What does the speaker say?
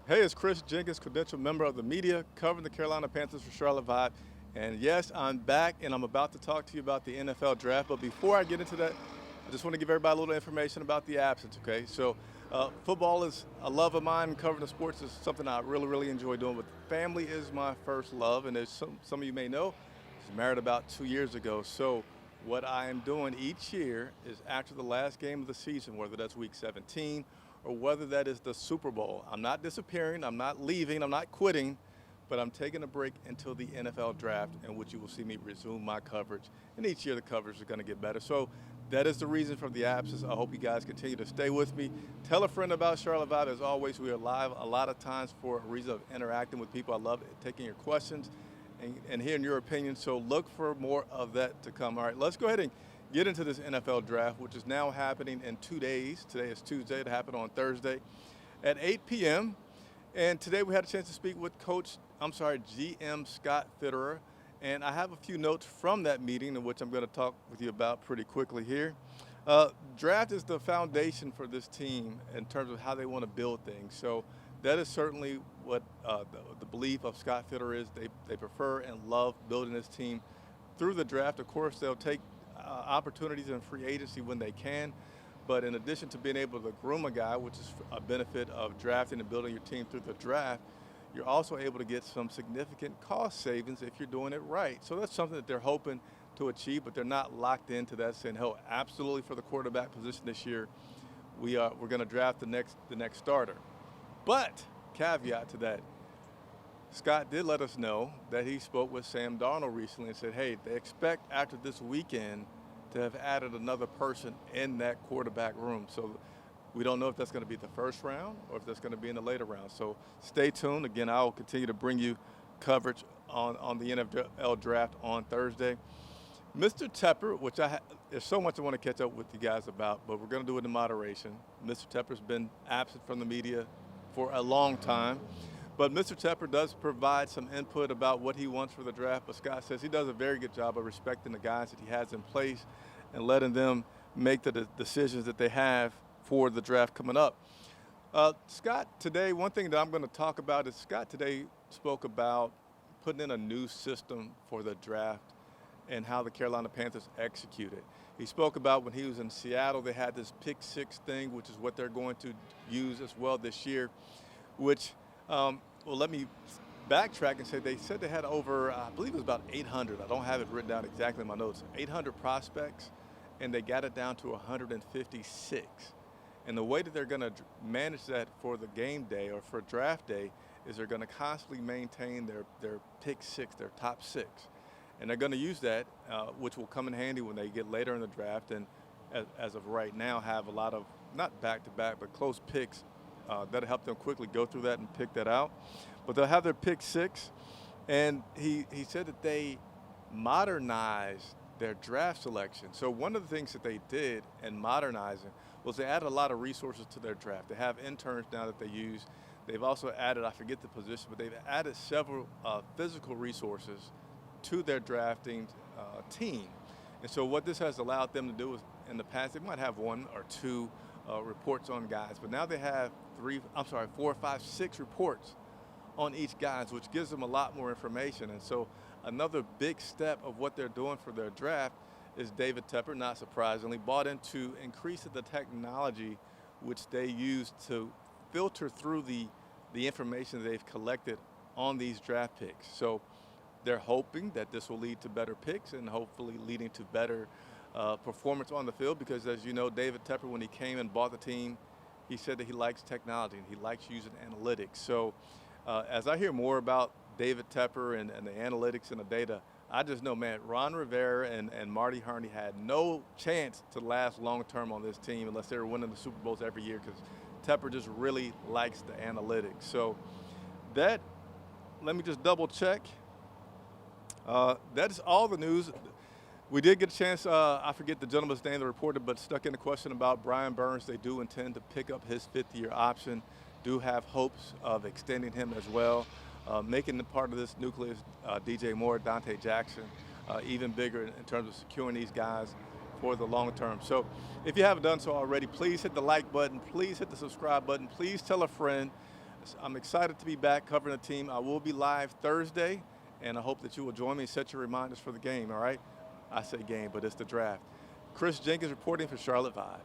Hey, it's Chris Jenkins, credentialed member of the media, covering the Carolina Panthers for Charlotte Vibe. And yes, I'm back, and I'm about to talk to you about the NFL draft. But before I get into that, I just want to give everybody a little information about the absence, okay? So, football is a love of mine, and covering the sports is something I really enjoy doing. But family is my first love, and as some of you may know, I was married about 2 years ago. So, what I am doing each year is after the last game of the season, whether that's week 17 or whether that is the Super Bowl. I'm not disappearing, I'm not leaving, I'm not quitting, but I'm taking a break until the NFL draft, in which you will see me resume my coverage. And each year the coverage is going to get better. So that is the reason for the absence. I hope you guys continue to stay with me. Tell a friend about Charlotte Vibe. As always, we are live a lot of times for a reason of interacting with people. I love taking your questions and hearing your opinions. So look for more of that to come. All right, let's go ahead and get into this NFL draft, which is now happening in 2 days. Today is Tuesday. It happened on Thursday at 8 p.m. And today we had a chance to speak with GM Scott Fitterer. And I have a few notes from that meeting, in which I'm going to talk with you about pretty quickly here. Draft is the foundation for this team in terms of how they want to build things. So that is certainly what the belief of Scott Fitterer is. They prefer and love building this team through the draft. Of course, they'll take opportunities in free agency when they can, but in addition to being able to groom a guy, which is a benefit of drafting and building your team through the draft, you're also able to get some significant cost savings if you're doing it right. So that's something that they're hoping to achieve, but they're not locked into that, saying, "Oh, absolutely for the quarterback position this year, we're going to draft the next starter." But caveat to that, Scott did let us know that he spoke with Sam Darnold recently and said, hey, they expect after this weekend to have added another person in that quarterback room. So we don't know if that's going to be the first round or if that's going to be in the later round. So stay tuned. Again, I'll continue to bring you coverage on the NFL draft on Thursday. Mr. Tepper, which there's so much I want to catch up with you guys about, but we're going to do it in moderation. Mr. Tepper's been absent from the media for a long time. But Mr. Tepper does provide some input about what he wants for the draft, but Scott says he does a very good job of respecting the guys that he has in place and letting them make the decisions that they have for the draft coming up. Scott, today, one thing that I'm going to talk about is Scott today spoke about putting in a new system for the draft and how the Carolina Panthers executed. He spoke about when he was in Seattle, they had this pick six thing, which is what they're going to use as well this year, which well, let me backtrack and say they said they had over, I believe it was about 800. I don't have it written down exactly in my notes. 800 prospects, and they got it down to 156. And the way that they're going to manage that for the game day or for draft day is they're going to constantly maintain their pick six, their top six. And they're going to use that, which will come in handy when they get later in the draft and as of right now have a lot of, not back-to-back, but close picks that'll help them quickly go through that and pick that out. But they'll have their pick six, and he said that they modernized their draft selection. So one of the things that they did in modernizing was they added a lot of resources to their draft. They have interns now that they use. They've also added, I forget the position, but they've added several physical resources to their drafting team. And so what this has allowed them to do is, in the past, they might have one or two reports on guys, but now they have 4, 5, 6 reports on each guys, which gives them a lot more information. And so another big step of what they're doing for their draft is David Tepper, not surprisingly, bought into increasing the technology which they use to filter through the information that they've collected on these draft picks. So they're hoping that this will lead to better picks and hopefully leading to better performance on the field, because as you know, David Tepper, when he came and bought the team, he said that he likes technology and he likes using analytics. So as I hear more about David Tepper and the analytics and the data, I just know, man, Ron Rivera and Marty Herney had no chance to last long-term on this team unless they were winning the Super Bowls every year, because Tepper just really likes the analytics. So that, let me just double check. That is all the news. We did get a chance, I forget the gentleman's name that reported, but stuck in a question about Brian Burns. They do intend to pick up his fifth-year option, do have hopes of extending him as well, making the part of this nucleus, DJ Moore, Dante Jackson, even bigger in terms of securing these guys for the long term. So if you haven't done so already, please hit the like button, please hit the subscribe button, please tell a friend. I'm excited to be back covering the team. I will be live Thursday, and I hope that you will join me. Set your reminders for the game, all right? I say game, but it's the draft. Chris Jenkins reporting for Charlotte Vibe.